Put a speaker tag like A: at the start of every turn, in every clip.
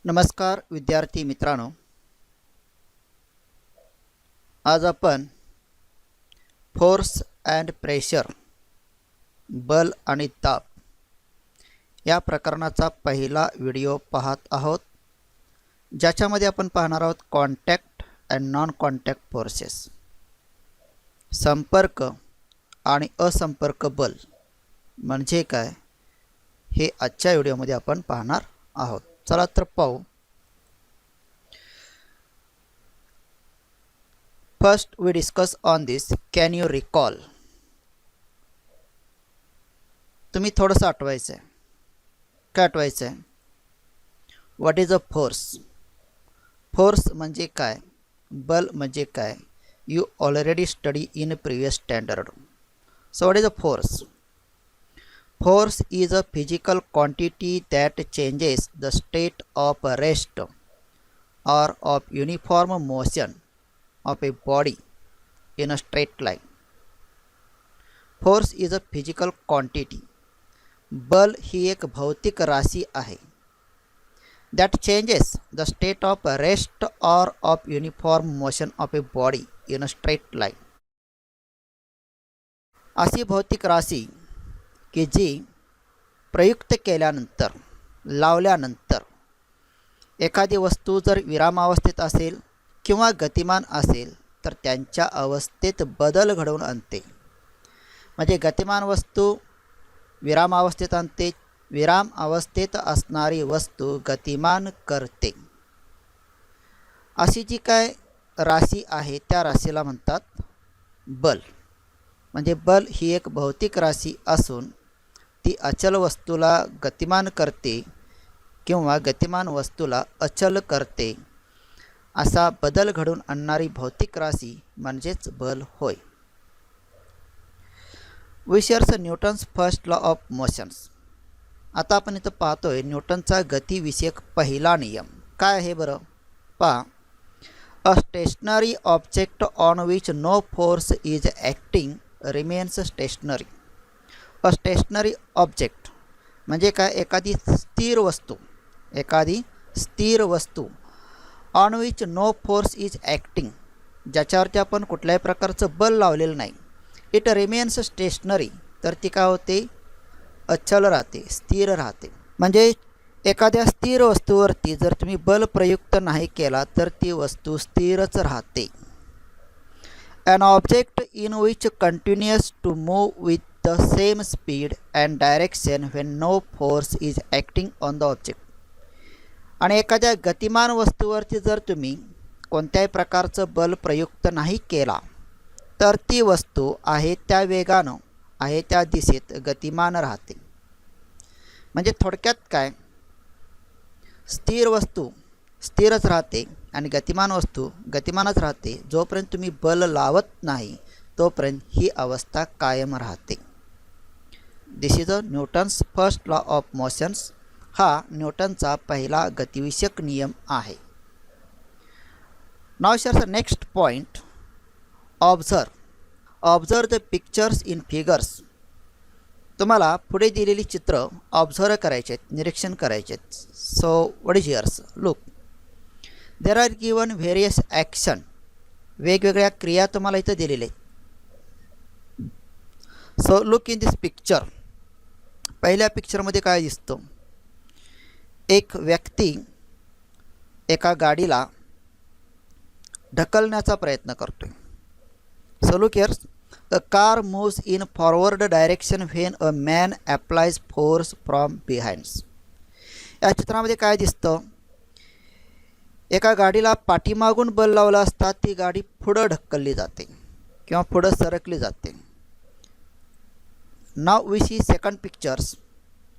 A: नमस्कार विद्यार्थी मित्रांनो, आज आपण फोर्स अँड प्रेशर बल आणि दाब या प्रकरणाचा पहिला व्हिडिओ पाहत आहोत, ज्याच्यामध्ये आपण पाहणार आहोत contact and non contact forces, संपर्क आणि असंपर्क बल म्हणजे काय हे आजच्या व्हिडिओमध्ये आपण पाहणार आहोत। चला तर पाहू। First we discuss on this. Can you recall? तुम्ही थोडंसं आठवायचं आहे। काय आठवायचं आहे? What is a force? Force म्हणजे काय? बल म्हणजे काय? You already study in previous standard. So what is a force? Force is a physical quantity that changes the state of rest or of uniform motion of a body in a straight line. Force is a physical quantity. बल ही एक भौतिक राशी आहे that changes the state of rest or of uniform motion of a body in a straight line. अशी भौतिक राशी की जी प्रयुक्त केल्यानंतर लावल्यानंतर एखादी वस्तू जर विरामावस्थेत असेल किंवा गतिमान असेल तर त्यांच्या अवस्थेत बदल घडवून आणते। म्हणजे गतिमान वस्तू विरामावस्थेत आणते, विराम अवस्थेत असणारी वस्तू गतिमान करते। अशी जी काय राशी आहे त्या राशीला म्हणतात बल। म्हणजे बल ही एक भौतिक राशी असून ती अचल वस्तूला गतिमान करते किंवा गतिमान वस्तूला अचल करते। असा बदल घडून आणणारी भौतिक राशी म्हणजेच बल होय। We shares Newton's first law of motions. आता आपण इथं पाहतोय न्यूटनचा गतिविषयक पहिला नियम काय आहे बरं? पहा, a stationary object on which no force is acting remains stationary. A stationary object म्हणजे काय? एखादी स्थिर वस्तू on which no force is acting, ज्याच्यावरती आपण कुठल्याही प्रकारचं बल लावलेलं नाही, इट रिमेन्स स्टेशनरी, तर ती काय होते? अचल राहते, स्थिर राहते। म्हणजे एखाद्या स्थिर वस्तूवरती जर तुम्ही बल प्रयुक्त नाही केला तर ती वस्तू स्थिरच राहते। An object in which continues to move with the same speed and direction when no force is acting on the object. आणि एखाद्या गतिमान वस्तूवरती जर तुम्ही कोणत्याही प्रकारचं बल प्रयुक्त नाही केला तर ती वस्तू आहे त्या वेगानं, आहे त्या दिशेत गतिमान राहते। म्हणजे थोडक्यात काय? स्थिर वस्तू स्थिरच राहते आणि गतिमान वस्तू गतिमानच राहते। जोपर्यंत तुम्ही बल लावत नाही तोपर्यंत ही अवस्था कायम राहते। This is a Newton's first law of motions. हा न्यूटनचा पहिला गतिविषयक नियम आहे। Now shares next point, observe the pictures in figures. तुम्हाला पुढे दिलेली चित्र ऑब्झर्व करायचे आहेत, निरीक्षण करायचे आहेत। So what is heirs? Look, there are given various action, वेगवेगळ्या क्रिया तुम्हाला इथं दिलेल्या आहेत। So look in this picture. पहिल्या पिक्चरमध्ये काय दिसतं? एक व्यक्ती एका गाडीला ढकलण्याचा प्रयत्न करतोय। So look here, a car moves in forward direction when a man applies force from behinds. या चित्रामध्ये काय दिसतं? एका गाडीला पाठीमागून बल लावलं असता ती गाडी पुढं ढकलली जाते किंवा पुढं सरकली जाते। Now we see second pictures.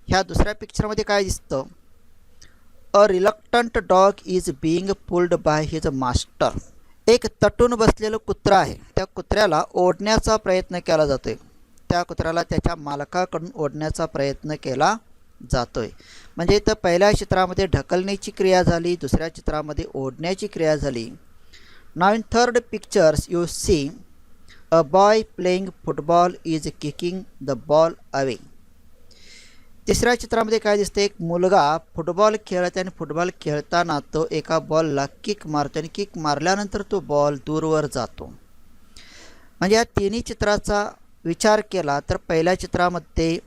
A: ह्या दुसऱ्या पिक्चरमध्ये काय दिसतं? A reluctant dog is being pulled by his master. एक तटून बसलेलं कुत्रा आहे, त्या कुत्र्याला ओढण्याचा प्रयत्न केला जातोय, त्या कुत्र्याला त्याच्या मालकाकडून ओढण्याचा प्रयत्न केला जातोय। म्हणजे इथं पहिल्या चित्रामध्ये ढकलण्याची क्रिया झाली, दुसऱ्या चित्रामध्ये ओढण्याची क्रिया झाली। Now in third pictures you see a boy playing football is kicking the ball away. तिसऱ्या चित्रामध्ये काय दिसते, एक मुलगा फुटबॉल खेळत आणि फुटबॉल खेळताना तो एका बॉलला किक मारतो आणि किक मारल्यानंतर तो बॉल दूरवर जातो. म्हणजे या तिन्ही चित्राचा विचार केला तर पहिल्या चित्रामध्ये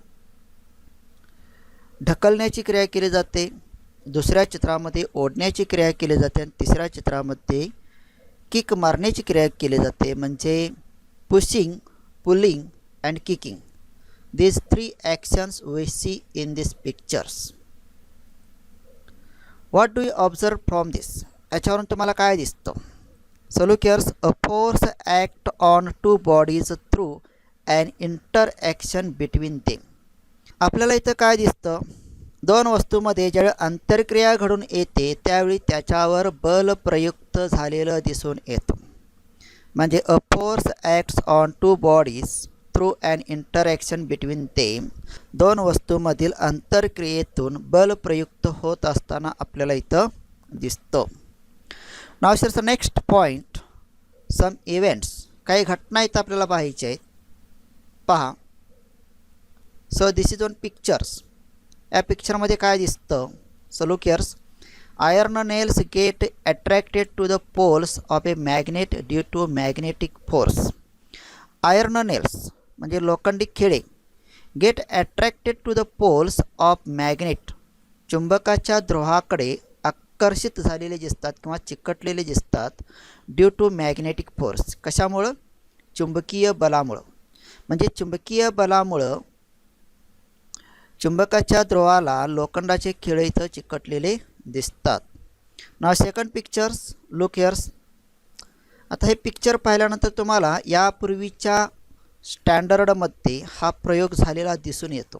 A: ढकलण्याची क्रिया केली जाते, दुसऱ्या चित्रामध्ये ओढण्याची क्रिया केली जाते आणि तिसऱ्या चित्रामध्ये किक मारण्याची क्रिया केली जाते. म्हणजे pushing, pulling and kicking. These three actions we see in these pictures. What do you observe from this? याच्यावरून तुम्हाला काय दिसतं? So look here, a force act on two bodies through an interaction between them. आपल्याला इथं काय दिसतं, दोन वस्तूमध्ये ज्यावेळी आंतरक्रिया घडून येते त्यावेळी त्याच्यावर बल प्रयुक्त झालेलं दिसून येतं. म्हणजे a force acts on two bodies through an interaction between them. दोन वस्तूमधील आंतरक्रियेतून बल प्रयुक्त होत असताना आपल्याला इथं दिसतं. Now sir next point, some events. काही घटना इथं आपल्याला पाहायच्या आहेत. पहा. So this is on pictures. या पिक्चरमध्ये काय दिसतं, so look here's. Iron nails get attracted to the poles of a magnet due to magnetic force. Iron nails म्हणजे लोखंडी खिळे get attracted to the poles of magnet, चुंबकाच्या ध्रुवाकडे आकर्षित झालेले दिसतात किंवा चिकटलेले दिसतात ड्यू टू मॅग्नेटिक फोर्स. कशामुळं? चुंबकीय बलामुळं. म्हणजे चुंबकीय बलामुळं चुंबकाच्या ध्रुवाला लोखंडाचे खिळे इथं चिकटलेले दिसतात. नाव सेकंड पिक्चर्स, लुक हियर्स. आता हे पिक्चर पाहिल्यानंतर तुम्हाला यापूर्वीच्या स्टँडर्डमध्ये हा प्रयोग झालेला दिसून येतो.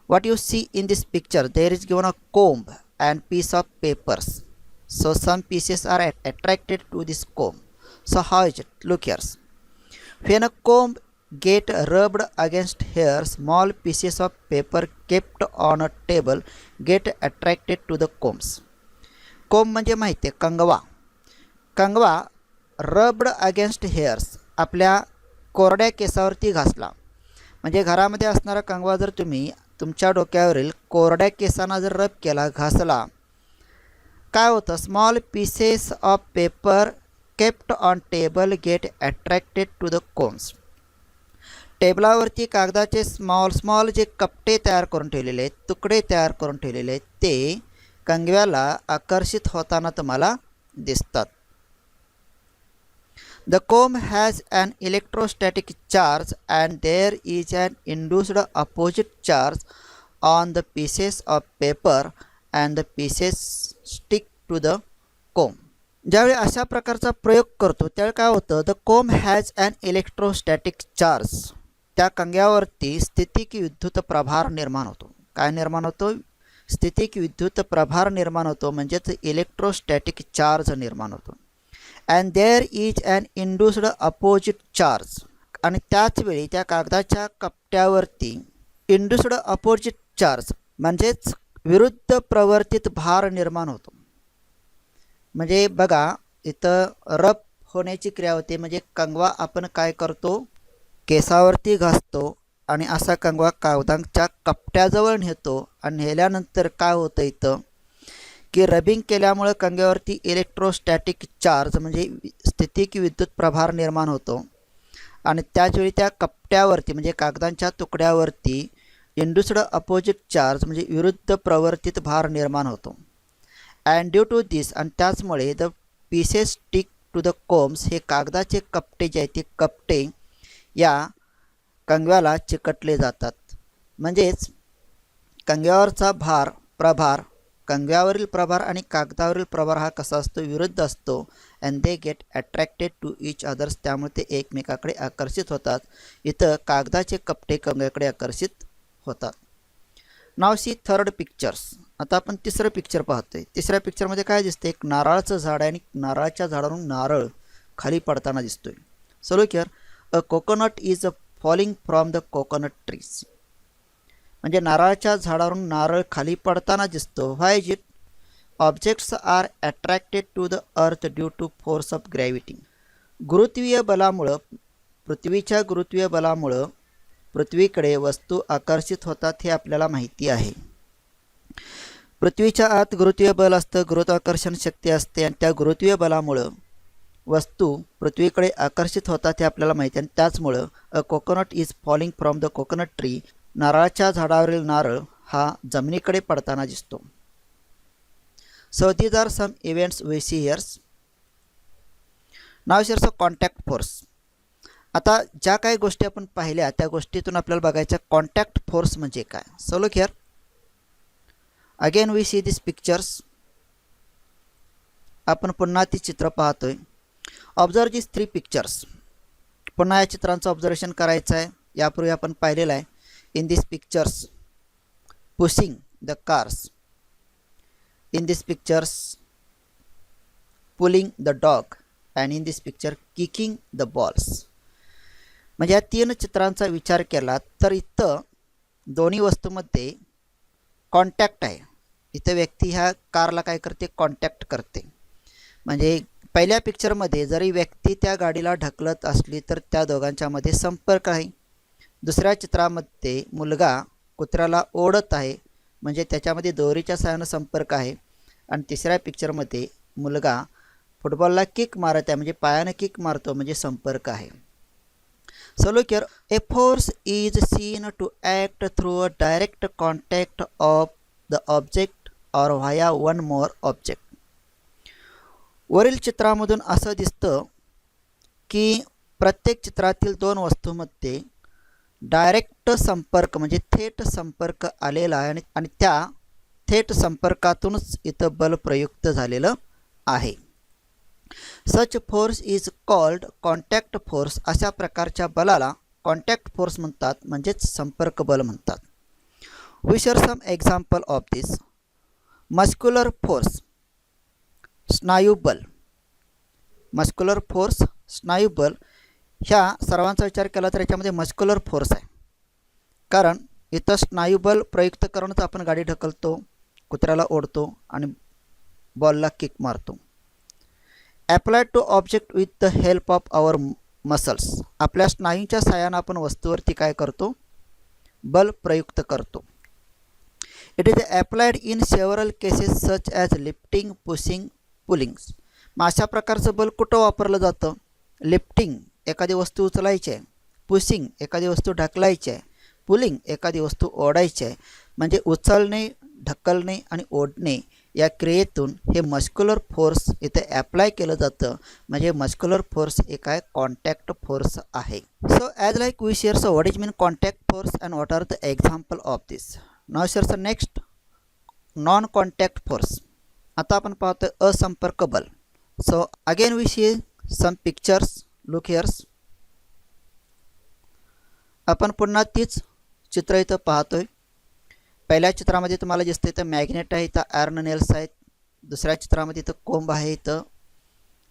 A: What you see in this picture, there is given a comb and piece of papers. So some pieces are attracted to this comb. So how is it, look here's. When a comb get rubbed against hair, small pieces of paper kept on a table get attracted to the combs. comb म्हणजे माहिती आहे कंगवा. कंगवा rubbed against hairs, आपल्या कोरड्या केसावरती घासला. म्हणजे घरामध्ये असणारा कंगवा जर तुम्ही तुमच्या डोक्यावरील कोरड्या केसांना जर रब केला, घासला, काय होतं, small pieces of paper kept on table get attracted to the combs. टेबलावरती कागदाचे स्मॉल जे कपटे तयार करून ठेवलेले आहेत, तुकडे तयार करून ठेवलेले आहेत, ते कंगव्याला आकर्षित होताना तुम्हाला दिसतात. The comb has an electrostatic charge and there is an induced opposite charge on the pieces of paper and the pieces stick to the comb. ज्यावेळी अशा प्रकारचा प्रयोग करतो त्यावेळी काय होतं, the comb has an electrostatic charge. त्या कंग्यावरती स्थितिक विद्युत प्रभार निर्माण होतो. काय निर्माण होतो? स्थितिक विद्युत प्रभार निर्माण होतो, म्हणजेच इलेक्ट्रोस्टॅटिक चार्ज निर्माण होतो. And there is an induced opposite charge. आणि त्याच वेळी त्या कागदाच्या कपट्यावरती इंड्युस्ड अपोजिट चार्ज म्हणजेच विरुद्ध प्रवर्तित भार निर्माण होतो. म्हणजे बघा इथं रब होण्याची क्रिया होते. म्हणजे कंगवा आपण काय करतो, केसावरती घासतो आणि असा कंगवा कागदाच्या कपट्याजवळ नेतो आणि नेल्यानंतर काय होतं इथं की रबिंग केल्यामुळे कंगव्यावरती इलेक्ट्रोस्टॅटिक चार्ज म्हणजे स्थितिक विद्युत प्रभार निर्माण होतो आणि त्याचवेळी त्या कपट्यावरती म्हणजे कागदांच्या तुकड्यावरती इंड्युस्ड अपोजिट चार्ज म्हणजे विरुद्ध प्रवर्तित भार निर्माण होतो. अँड ड्यू टू दिस, आणि त्याचमुळे the pieces stick to the combs, हे कागदाचे कपटे जे आहेत ते कपटे या कंगव्याला चिकटले जातात. म्हणजेच कंगव्यावरचा प्रभार कंगव्यावरील प्रभार आणि कागदावरील प्रभार हा कसा असतो, विरुद्ध असतो. And they get attracted to each others, त्यामुळे ते एकमेकाकडे आकर्षित होतात. इथं कागदाचे कपटे कंगव्याकडे आकर्षित होतात. नाव सी थर्ड पिक्चर्स. आता आपण तिसरं पिक्चर पाहतोय. तिसऱ्या पिक्चरमध्ये काय दिसतं, एक नारळाचं झाड आहे आणि नारळाच्या झाडावरून नारळ खाली पडताना दिसतोय. So look here, a coconut is falling from the coconut trees. म्हणजे नारळाच्या झाडावरून नारळ खाली पडताना दिसतो. Why is it? Objects are attracted to the earth due to force of gravity. गुरुत्वीय बलामुळं, पृथ्वीच्या गुरुत्वीय बलामुळं पृथ्वीकडे वस्तू आकर्षित होतात हे आपल्याला माहिती आहे. पृथ्वीच्या आत गुरुत्वीय बल असतं, गुरुत्वाकर्षण शक्ती असते आणि त्या गुरुत्वीय बलामुळं वस्तू पृथ्वीकडे आकर्षित होतात हे आपल्याला माहिती आहे. आणि त्याचमुळं a coconut is falling from the coconut tree, नारळाच्या झाडावरील नारळ हा जमिनीकडे पडताना दिसतो. So these are some events we see here's. Now shares contact force. आता ज्या काही गोष्टी आपण पाहिल्या त्या गोष्टीतून आपल्याला बघायच्या कॉन्टॅक्ट फोर्स म्हणजे काय. So look here again we see this pictures. आपण पुन्हा ती चित्र पाहतोय. Observe this 3 pictures. पुन्हा या चित्रांचं ऑब्झर्वेशन करायचं आहे. यापूर्वी आपण पाहिलेलं आहे. In this pictures pushing the cars, in this pictures pulling the dog and in this picture kicking the balls. म्हणजे या 3 चित्रांचा विचार केला तर इथं दोन्ही वस्तूमध्ये कॉन्टॅक्ट आहे. इथं व्यक्ती ह्या कारला काय करते, कॉन्टॅक्ट करते. म्हणजे पहिल्या पिक्चरमध्ये जरी व्यक्ती त्या गाडीला ढकलत असली तर त्या दोघांच्यामध्ये संपर्क आहे. दुसऱ्या चित्रामध्ये मुलगा कुत्र्याला ओढत आहे म्हणजे त्याच्यामध्ये दोरीच्या सहाय्यानं संपर्क आहे. आणि तिसऱ्या पिक्चरमध्ये मुलगा फुटबॉलला किक मारत आहे म्हणजे पायानं किक मारतो म्हणजे संपर्क आहे. So look here, a force is seen to act through a direct contact of the object or via one more object. वरील चित्रामधून असं दिसतं की प्रत्येक चित्रातील 2 वस्तूंमध्ये डायरेक्ट संपर्क म्हणजे थेट संपर्क आलेला आहे आणि त्या थेट संपर्कातूनच इथं बल प्रयुक्त झालेलं आहे. Such force is called contact force. अशा प्रकारच्या बलाला कॉन्टॅक्ट फोर्स म्हणतात म्हणजेच संपर्क बल म्हणतात. We share some example of this. Muscular force, स्नायुबल. मस्क्युलर फोर्स, स्नायुबल ह्या सर्वांचा विचार केला तर याच्यामध्ये मस्क्युलर फोर्स आहे. कारण इथं स्नायुबल प्रयुक्त करूनच आपण गाडी ढकलतो, कुत्र्याला ओढतो आणि बॉलला किक मारतो. Applied to object with the help of our muscles. आपल्या स्नायूंच्या सहाय्यानं आपण वस्तूवरती काय करतो, बल प्रयुक्त करतो. It is applied in several cases such as lifting, pushing, pullings. मग अशा प्रकारचं बल कुठं वापरलं जातं. लिफ्टिंग एखादी वस्तू उचलायची आहे, पुशिंग एखादी वस्तू ढकलायची आहे, पुलिंग एखादी वस्तू ओढायची आहे. म्हणजे उचलणे, ढकलणे आणि ओढणे या क्रियेतून हे मस्क्युलर फोर्स इथे अप्लाय केलं जातं. म्हणजे मस्क्युलर फोर्स एक आहे कॉन्टॅक्ट फोर्स आहे. So as like we share so what is mean contact force and what are the example of this. Now share sir next non contact force. आता आपण पाहतोय असंपर्क बल. So again we see some pictures. Look here's. आपण पुन्हा तीच चित्र इथं पाहतोय. पहिल्या चित्रामध्ये तुम्हाला दिसतं इथं मॅग्नेट आहे, इथं आयर्न नेल्स आहेत. दुसऱ्या चित्रामध्ये इथं कोंब आहे, इथं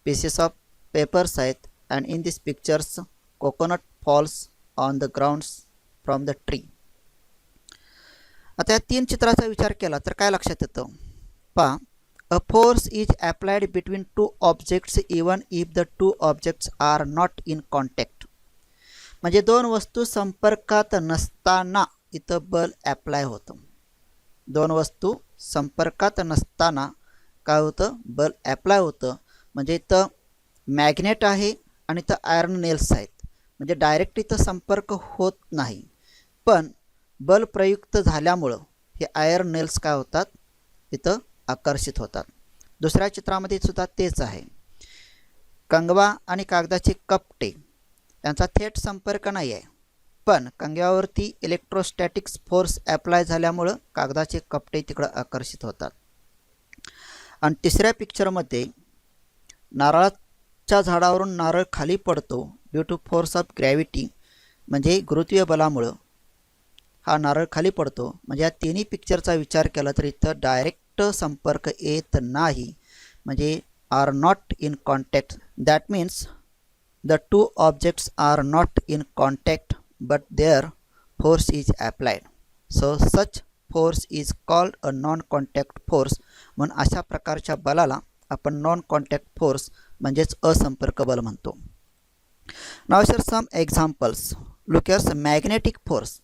A: पीसेस ऑफ पेपर्स आहेत. And in this pictures coconut falls on the grounds from the tree. आता या 3 चित्राचा विचार केला तर काय लक्षात येतं पहा. A force is applied between 2 objects even if the 2 objects are not in contact. म्हणजे 2 वस्तू संपर्कात नसताना इथं बल अप्लाय होतं. 2 वस्तू संपर्कात नसताना काय होतं, बल अप्लाय होतं. म्हणजे इथं मॅग्नेट आहे आणि इथं आयर्न नेल्स आहेत. म्हणजे डायरेक्ट इथं संपर्क होत नाही, पण बल प्रयुक्त झाल्यामुळं हे आयर्न नेल्स काय होतात, इथं आकर्षित होतात. दुसऱ्या चित्रामध्ये सुद्धा तेच आहे. कंगवा आणि कागदाचे कपटे यांचा थेट संपर्क नाही आहे, पण कंगव्यावरती इलेक्ट्रोस्टॅटिक्स फोर्स अप्लाय झाल्यामुळं कागदाचे कपटे तिकडं आकर्षित होतात. आणि तिसऱ्या पिक्चरमध्ये नारळाच्या झाडावरून नारळ खाली पडतो due to force of gravity. म्हणजे गुरुत्वीय बलामुळं हा नारळ खाली पडतो. म्हणजे या तिन्ही पिक्चरचा विचार केला तर इथं डायरेक्ट संपर्क येत नाही. म्हणजे are not in contact. That means the 2 objects are not in contact but their force is applied. So such force is called a non-contact force. म्हणून अशा प्रकारच्या बलाला आपण नॉन कॉन्टॅक्ट फोर्स म्हणजेच असंपर्क बल म्हणतो. Now share some examples. Look here's magnetic force.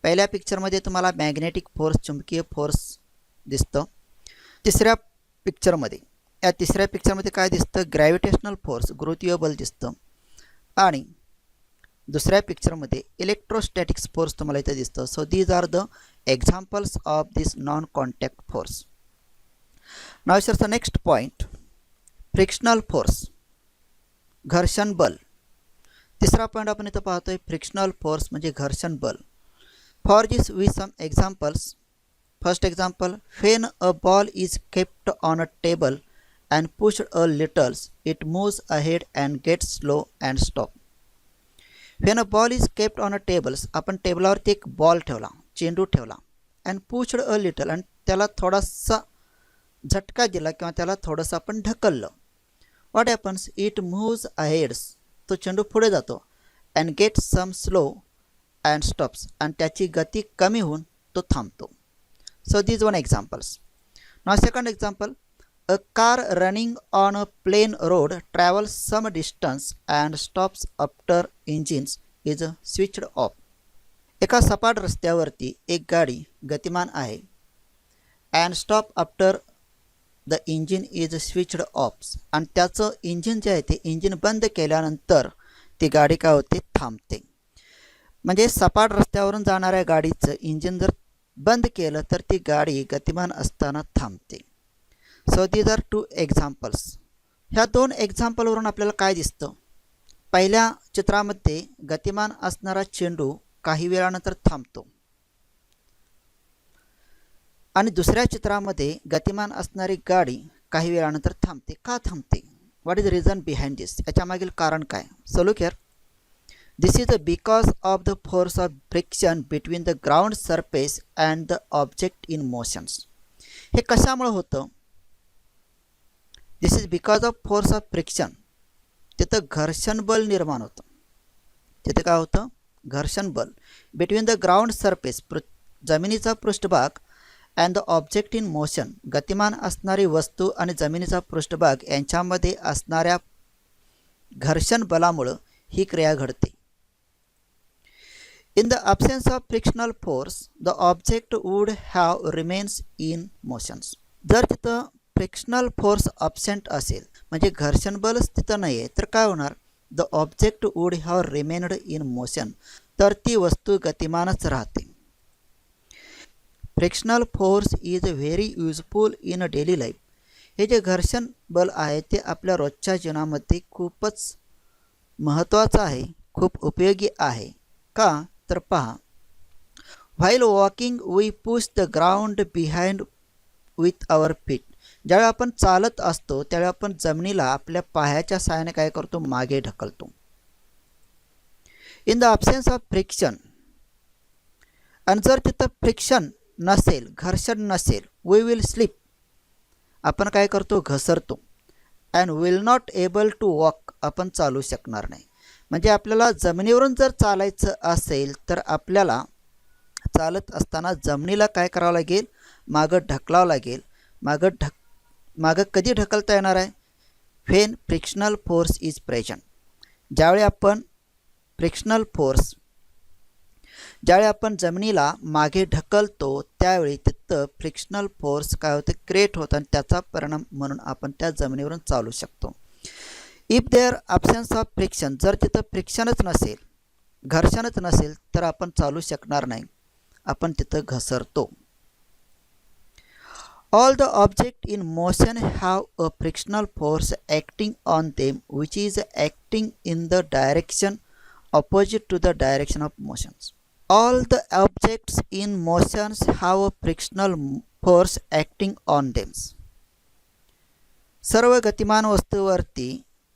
A: पहिल्या पिक्चरमध्ये तुम्हाला मॅग्नेटिक फोर्स चुंबकीय फोर्स दिसतं. तिसऱ्या पिक्चरमध्ये काय दिसतं? ग्रॅव्हिटेशनल फोर्स गुरुत्वीय बल दिसतं. आणि दुसऱ्या पिक्चरमध्ये इलेक्ट्रोस्टॅटिक्स फोर्स तुम्हाला इथे दिसतं. So these are the examples of this non contact force. Now is the next point, frictional force, घर्षण बल. तिसरा पॉइंट आपण इथं पाहतोय, फ्रिक्शनल फोर्स म्हणजे घर्षण बल. For this we some examples. First example, when a ball is kept on a table and pushed a little, it moves ahead and gets slow and stop. When a ball is kept on a table, आपण टेबलावरती एक ball ठेवला, चेंडू ठेवला, and pushed a little, आणि त्याला थोडासा झटका दिला किंवा त्याला थोडंसं आपण ढकललं. What happens? It moves ahead. तो चेंडू पुढे जातो, and gets some slow and stops, आणि त्याची गती कमी होऊन तो थांबतो. So these one examples. Now second example, a car running on a plain road travels some distance and stops after engines is switched off. एका सपाट रस्त्यावरती एक गाडी गतिमान आहे and stop after the engine is switched off, आणि त्याचं engine जे आहे ते इंजिन बंद केल्यानंतर ती गाडी काय होते? थांबते. म्हणजे सपाट रस्त्यावरून जाणाऱ्या गाडीचं इंजिन जर बंद केलं तर ती गाडी गतिमान असताना थांबते. So these are two examples. ह्या दोन एक्झाम्पलवरून आपल्याला काय दिसतं? पहिल्या चित्रामध्ये गतिमान असणारा चेंडू काही वेळानंतर थांबतो, आणि दुसऱ्या चित्रामध्ये गतिमान असणारी गाडी काही वेळानंतर थांबते. का थांबते? What is the reason behind this? याच्या मागील कारण काय? So look here, this is because of the force of friction between the ground surface and the object in motions. हे कशामुळे होतं? This is because of force of friction. तिथं घर्षण बल निर्माण होतं. तिथे काय होतं? घर्षण बल between the ground surface, जमिनीचा पृष्ठभाग, and the object in motion, गतिमान असणारी वस्तू आणि जमिनीचा पृष्ठभाग यांच्यामध्ये असणाऱ्या घर्षण बलामुळे ही क्रिया घडते. In the absence of frictional force, the object would have remains in motions. जर तिथं फ्रिक्शनल फोर्स absent असेल, म्हणजे घर्षण बलच तिथं नाही आहे, तर काय होणार? The object would have remained in motion. तर ती वस्तू गतिमानच राहते. Frictional force is very useful in daily life. हे जे घर्षण बल आहे ते आपल्या रोजच्या जीवनामध्ये खूपच महत्त्वाचं आहे, खूप उपयोगी आहे. का? तर पहा, while walking we push the ground behind with our feet. ज्यावेळी आपण चालत असतो त्यावेळी आपण जमिनीला आपल्या पायाच्या सहाय्याने काय करतो? मागे ढकलतो. In the absence of friction, आणि जर तिथं फ्रिक्शन नसेल, घर्षण नसेल, वी विल स्लिप, आपण काय करतो? घसरतो. And will not able to walk, आपण चालू शकणार नाही. म्हणजे आपल्याला जमिनीवरून जर चालायचं असेल तर आपल्याला चालत असताना जमिनीला काय करावं लागेल? मागं ढकलावं लागेल. मागं कधी ढकलता येणार आहे? When frictional force is present. ज्यावेळी आपण जमिनीला मागे ढकलतो त्यावेळी तिथं फ्रिक्शनल फोर्स काय होतं? क्रिएट होतं, आणि त्याचा परिणाम म्हणून आपण त्या जमिनीवरून चालू शकतो. If there absence of friction, जर तिथं फ्रिक्शनच नसेल, घर्षणच नसेल, तर आपण चालू शकणार नाही, आपण तिथं घसरतो. All the object in motion have a frictional force acting on them which is acting in the direction opposite to the direction of motions. All the objects in motions have a frictional force acting on them. सर्व गतिमान वस्तूवरती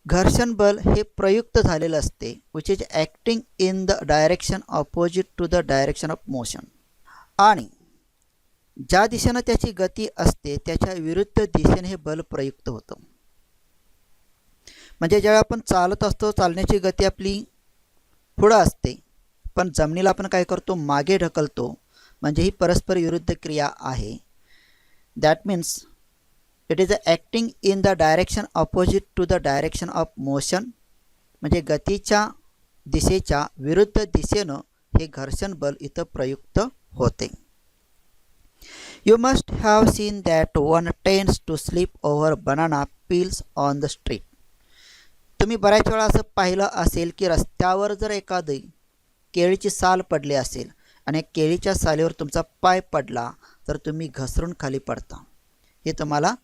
A: घर्षण बल हे प्रयुक्त झालेलं असते, which is acting in the direction opposite to the direction of motion. आणि ज्या दिशेनं त्याची गती असते त्याच्या विरुद्ध दिशेने हे बल प्रयुक्त होतं. म्हणजे जेव्हा आपण चालत असतो, चालण्याची गती आपली पुढं असते, पण जमिनीला आपण काय करतो? मागे ढकलतो. म्हणजे ही परस्पर विरुद्ध क्रिया आहे. That means it is acting in the direction opposite to the direction of motion. म्हणजे गतीच्या दिशेच्या विरुद्ध दिशेनं हे घर्षण बल इथं प्रयुक्त होते. You must have seen that one tends to slip over banana peels on the street. तुम्ही बऱ्याच वेळा असं पाहिलं असेल की रस्त्यावर जर एखादी केळीची साल पडली असेल आणि केळीच्या सालीवर तुमचा पाय पडला तर तुम्ही घसरून खाली पडता. हे तुम्हाला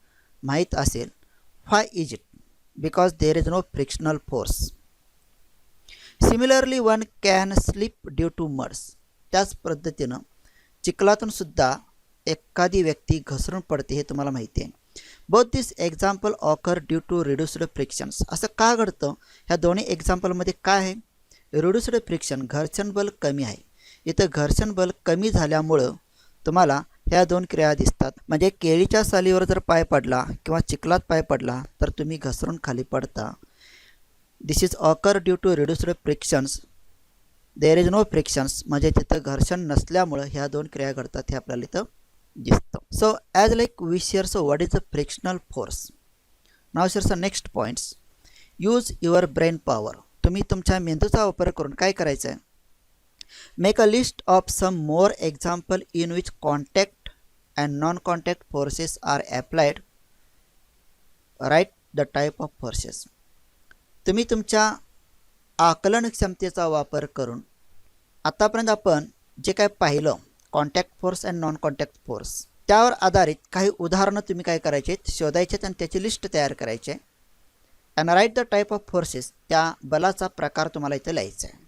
A: माहीत असेल. Why is it? Because there is no frictional force. Similarly, one can slip due to muds. त्याच पद्धतीनं चिखलातून सुद्धा एखादी व्यक्ती घसरून पडते हे तुम्हाला माहिती आहे. Both this example occur due to reduced frictions. असं का घडतं? ह्या दोन्ही एक्झाम्पलमध्ये काय आहे? रिड्युस्ड फ्रिक्शन, घर्षण बल कमी आहे. इथं घर्षण बल कमी झाल्यामुळं तुम्हाला ह्या दोन क्रिया दिसतात. म्हणजे केळीच्या सालीवर जर पाय पडला किंवा चिखलात पाय पडला तर तुम्ही घसरून खाली पडता. This is occur due to reduced frictions. There is no frictions म्हणजे तिथं घर्षण नसल्यामुळं ह्या दोन क्रिया घडतात हे आपल्याला इथं दिसतं. So as like we share, so what is the frictional force? Now shares next points. Use your brain power. तुम्ही तुमच्या मेंदूचा वापर करून काय करायचं आहे? Make a list of some more example in which contact and non contact forces are applied. Write the type of forces. तुम्ही तुमच्या आकलन क्षमतेचा वापर करून आतापर्यंत आपण जे काय पाहिलं contact force and non contact force, त्यावर आधारित काही उदाहरणं तुम्ही काय करायचे शोधायचे आणि त्याची लिस्ट तयार करायचे. And write the type of forces. त्या बलाचा प्रकार तुम्हाला इथं लिहायचा आहे.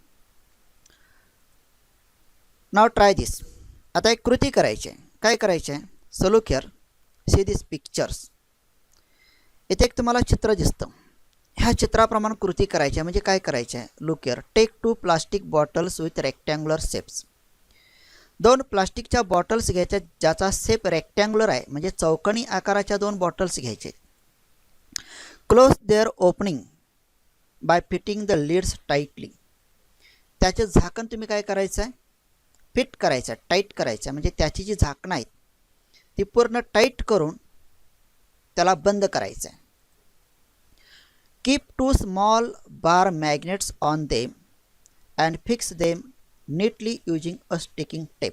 A: नाव ट्राय दिस. आता एक कृती करायची आहे. काय करायचे आहे? So look here, C this pictures. इथे एक तुम्हाला चित्र दिसतं. ह्या चित्राप्रमाणे कृती करायची आहे. म्हणजे काय करायचे आहे? Look here, take 2 plastic bottles with rectangular shapes. 2 प्लास्टिकच्या बॉटल्स घ्यायच्या ज्याचा शेप रेक्टँग्युलर आहे, म्हणजे चौकोनी आकाराच्या 2 बॉटल्स घ्यायचे. Close their opening by fitting the lids tightly. त्याचे झाकण तुम्ही काय करायचं आहे? फिट करायचं, टाईट करायचं. म्हणजे त्याची जी झाकणं आहेत ती पूर्ण टाईट करून त्याला बंद करायचं आहे. Keep 2 small bar magnets on them and fix them neatly using a sticking tape.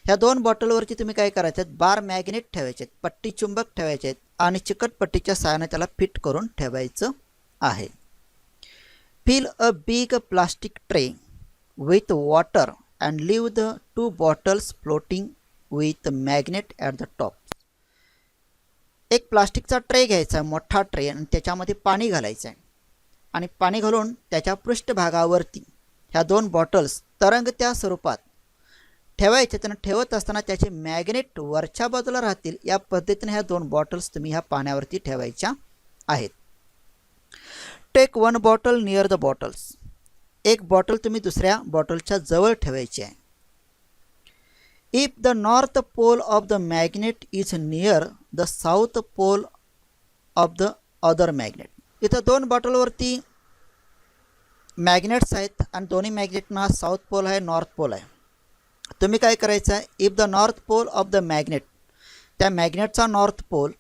A: ह्या 2 बॉटलवरती तुम्ही काय करायचे आहेत? बार मॅग्नेट ठेवायचे आहेत, पट्टी चुंबक ठेवायचे आहेत आणि चिकट पट्टीच्या सहाय्याने त्याला फिट करून ठेवायचं आहे. Fill a big plastic tray with water and leave the 2 bottles floating with magnet at the top. एक प्लास्टिकचा ट्रे घ्यायचा आहे, मोठा ट्रे, आणि त्याच्यामध्ये पाणी घालायचं आहे आणि पाणी घालून त्याच्या पृष्ठभागावरती ह्या 2 बॉटल्स तरंगत्या स्वरूपात ठेवायचे. त्यांना ठेवत असताना त्याचे मॅग्नेट वरच्या बाजूला राहतील. या पद्धतीने ह्या 2 बॉटल्स तुम्ही ह्या पाण्यावरती ठेवायच्या आहेत. Take 1 bottle near the bottles. एक बॉटल तुम्ही दुसऱ्या बॉटलच्या जवळ ठेवायची आहे. If the north pole of the magnet is near the south pole of the other magnet. इथं 2 बॉटलवरती मॅग्नेट्स आहेत आणि दोन्ही मॅग्नेटना साऊथ पोल आहे, नॉर्थ पोल आहे. तुम्ही काय करायचं आहे? If the north pole of the magnet, त्या मॅग्नेटचा नॉर्थ पोल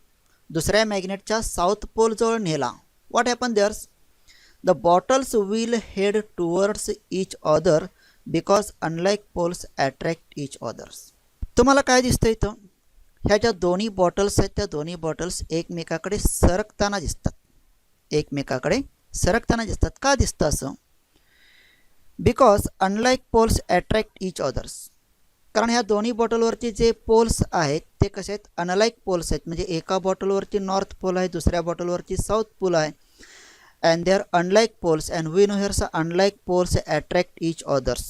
A: दुसऱ्या मॅग्नेटच्या साऊथ पोलजवळ नेला. What happen there's? The bottles will head towards each other because unlike poles attract each others. तुम्हाला काय दिसतं इथं? ह्या ज्या दोन्ही बॉटल्स आहेत त्या दोन्ही बॉटल्स एकमेकाकडे सरकताना दिसतात. एकमेकाकडे सरकताना दिसतात. का दिसतं असं? Because unlike poles attract each others. कारण ह्या दोन्ही बॉटलवरती जे पोल्स आहेत ते कसे आहेत? अनलाईक पोल्स आहेत. म्हणजे एका बॉटलवरती नॉर्थ पोल आहे, दुसऱ्या बॉटलवरती साऊथ पोल आहे. And they are unlike poles and we know here's unlike poles attract each others.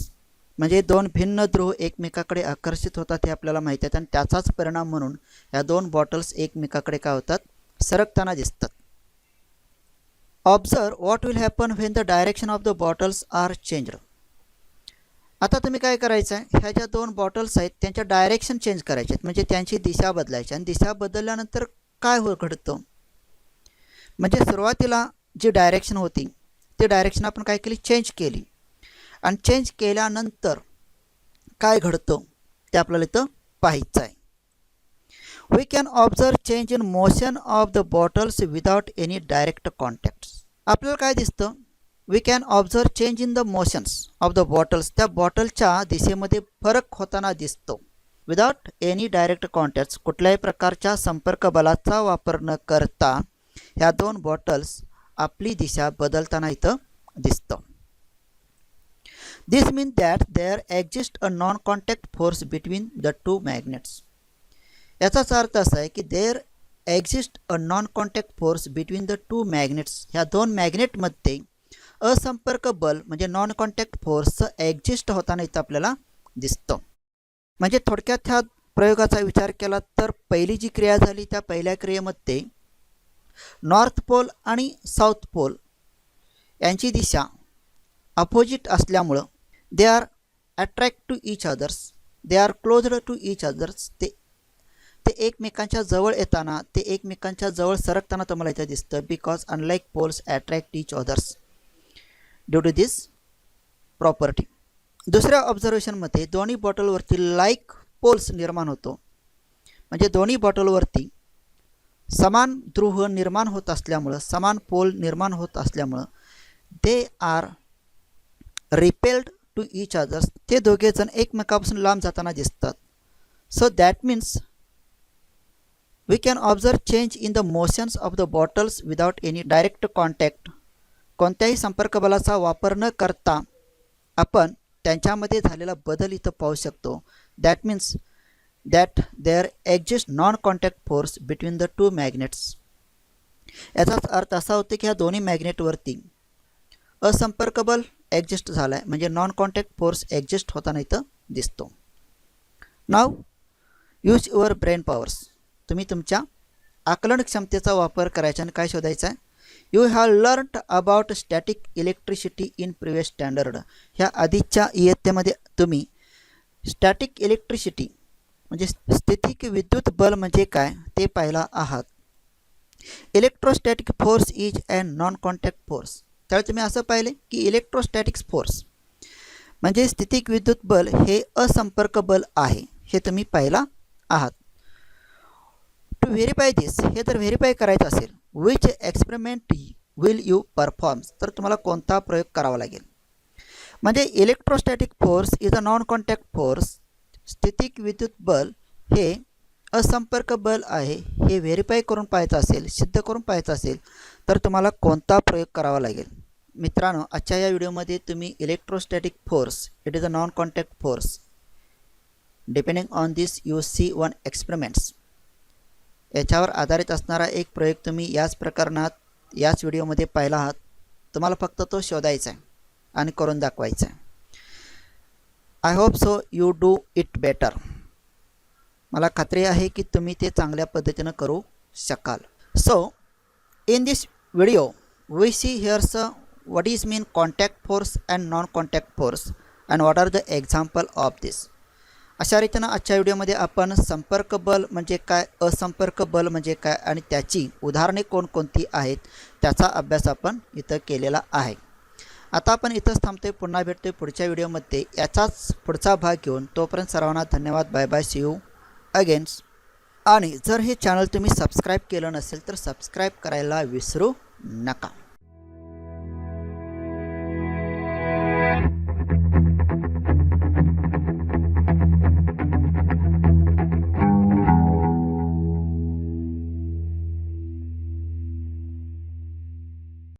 A: म्हणजे 2 भिन्न ध्रुव एकमेकाकडे आकर्षित होतात हे आपल्याला माहिती आहे आणि त्याचाच परिणाम म्हणून ह्या 2 बॉटल्स एकमेकाकडे काय होतात? सरकताना दिसतात. Observe what will happen when the direction of the bottles are changed. आता तुम्ही काय करायचं आहे? ह्या ज्या 2 बॉटल्स आहेत त्यांच्या डायरेक्शन चेंज करायचे आहेत. म्हणजे त्यांची दिशा बदलायची आणि दिशा बदलल्यानंतर काय घडतं? म्हणजे सुरुवातीला जी डायरेक्शन होती ती डायरेक्शन आपण काय केली? चेंज केली. आणि चेंज केल्यानंतर काय घडतं ते आपल्याला इथं पाहायचं आहे. We can observe change in motion of the bottles without any direct contacts. आपल्याला काय दिसतं? We can observe change in the motions of the bottles. त्या बॉटलच्या दिशेमध्ये फरक होताना दिसतो. विदाउट एनी डायरेक्ट कॉन्टॅक्ट, कुठल्याही प्रकारच्या संपर्क बलाचा वापर न करता ह्या दोन बॉटल्स आपली दिशा बदलताना इथं दिसतं. This mean that there exist a non contact force between the two magnets. याचाच अर्थ असा आहे की there exist a non contact force between the two magnets. ह्या दोन मॅग्नेटमध्ये असंपर्क बल म्हणजे नॉन कॉन्टॅक्ट फोर्स एक्झिस्ट होताना इथं आपल्याला दिसतं. म्हणजे थोडक्यात ह्या प्रयोगाचा विचार केला तर पहिली जी क्रिया झाली त्या पहिल्या क्रियेमध्ये नॉर्थ पोल आणि साऊथ पोल यांची दिशा अपोजिट असल्यामुळं they are attract to each others, they are closed to each others. ते एकमेकांच्या जवळ येताना, ते एकमेकांच्या जवळ सरकताना तुम्हाला इथे दिसतं. Because unlike poles attract each others due to this property. दुसऱ्या ऑब्झर्वेशनमध्ये दोन्ही बॉटलवरती लाईक पोल्स निर्माण होतो. म्हणजे दोन्ही बॉटलवरती समान ध्रुव निर्माण होत असल्यामुळं, समान पोल निर्माण होत असल्यामुळं they are repelled to each others. ते दोघेजण एकमेकापासून लांब जाताना दिसतात. So that means we can observe change in the motions of the bottles without any direct contact. कोणत्याही संपर्क बलाचा वापर न करता आपण त्यांच्यामध्ये झालेला बदल इथं पाहू शकतो. That means that there exist non contact force between the two magnets. याचाच अर्थ असा होतो की ह्या दोन्ही मॅग्नेटवरती असंपर्क बल एक्झिस्ट झाला आहे, म्हणजे नॉन कॉन्टॅक्ट फोर्स एक्झिस्ट होताना इथं दिसतो. नाव यूज युअर ब्रेन पॉवर्स. तुम्ही तुमच्या आकलन क्षमतेचा वापर करायचा आणि काय शोधायचं आहे. You have learned about static electricity in previous standard. ह्या आधीच्या इयत्तेमध्ये तुम्ही स्टॅटिक इलेक्ट्रिसिटी म्हणजे स्थितिक विद्युत बल म्हणजे काय ते पाहिला आहात. Electrostatic force is a non contact force. त्यावेळी तुम्ही असं पाहिले की इलेक्ट्रोस्टॅटिक्स फोर्स म्हणजे स्थितिक विद्युत बल हे असंपर्क बल आहे, हे तुम्ही पाहिला आहात. टू व्हेरीफाय दिस, हे जर व्हेरीफाय करायचं असेल, which experiment will you perform, तर तुम्हाला कोणता प्रयोग करावा लागेल. म्हणजे electrostatic force is a non contact force. स्थितिक विद्युत बल हे असंपर्क बल आहे, हे व्हेरीफाय करून पाहायचं असेल, सिद्ध करून पाहायचं असेल तर तुम्हाला कोणता प्रयोग करावा लागेल. मित्रांनो, आजच्या या व्हिडिओमध्ये तुम्ही electrostatic force it is a non contact force depending on this you see one experiments याच्यावर आधारित असणारा एक प्रयोग तुम्ही याच प्रकरणात याच व्हिडिओमध्ये पाहिला आहात. तुम्हाला फक्त तो शोधायचा आहे आणि करून दाखवायचा आहे. I hope so you do it better. मला खात्री आहे की तुम्ही ते चांगल्या पद्धतीनं करू शकाल. So in this video we see here's what is mean contact force and non contact force and what are the example of this. अशा रीतीनं आजच्या व्हिडिओमध्ये आपण संपर्क बल म्हणजे काय, असंपर्क बल म्हणजे काय आणि त्याची उदाहरणे कोणकोणती आहेत त्याचा अभ्यास आपण इथं केलेला आहे. आता आपण इथंच थांबतोय. पुन्हा भेटतोय पुढच्या व्हिडिओमध्ये याचाच पुढचा भाग घेऊन. तोपर्यंत सर्वांना धन्यवाद. Bye bye. See you again. आणि जर हे चॅनल तुम्ही सबस्क्राईब केलं नसेल तर सबस्क्राईब करायला विसरू नका.